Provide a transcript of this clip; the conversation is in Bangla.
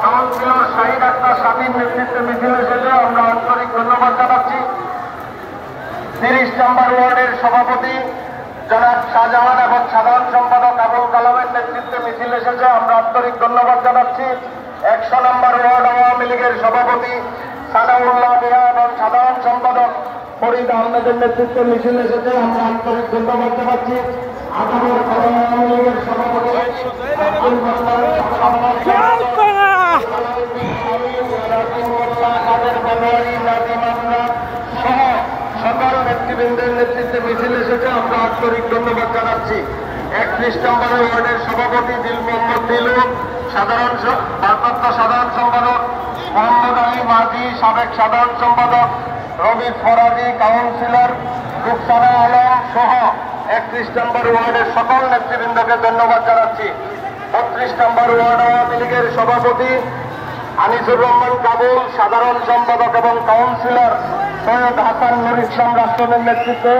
কাউন্সিলর শাহিদ আক্তার স্বাধীন নেতৃত্বে মিছিল এসেছে, আমরা আন্তরিক ধন্যবাদ জানাচ্ছি। 30 নম্বর ওয়ার্ডের সভাপতি জনাব শাহজাহান এবং সাধারণ সম্পাদক আবুল কালামের নেতৃত্বে মিছিল এসেছে, আমরা আন্তরিক ধন্যবাদ জানাচ্ছি। 100 নম্বর ওয়ার্ড আওয়ামী লীগের সভাপতি সানাউল্লাহ মিয়া এবং সাধারণ সম্পাদক ফরিদ আহমেদের নেতৃত্বে মিছিল এসেছে, আমরা আন্তরিক ধন্যবাদ জানাচ্ছি। আগামীর আওয়ামী লীগের সভাপতি আব্দুল মান্নান সহ সকল নেতৃবৃন্দের নেতৃত্বে মিছিল এসেছে, আমরা আন্তরিক ধন্যবাদ জানাচ্ছি। 31 নম্বর ওয়ার্ডের সভাপতি দিল মোহাম্মদ দিলু, ভারপ্রাপ্ত সাধারণ সম্পাদক মোহাম্মদ আলী মাঝি, সাবেক সাধারণ সম্পাদক রবি ফরাজি, কাউন্সিলর রুকসানা আলম সহ 31 নম্বর ওয়ার্ডের সকল নেতৃবৃন্দকে ধন্যবাদ জানাচ্ছি। 32 নম্বর ওয়ার্ড আওয়ামী লীগের সভাপতি আনিসুর রহমান কাবুল, সাধারণ সম্পাদক এবং কাউন্সিলর সৈয়দ হাসান নুর ইসলাম রাষ্ট্রের নেতৃত্বে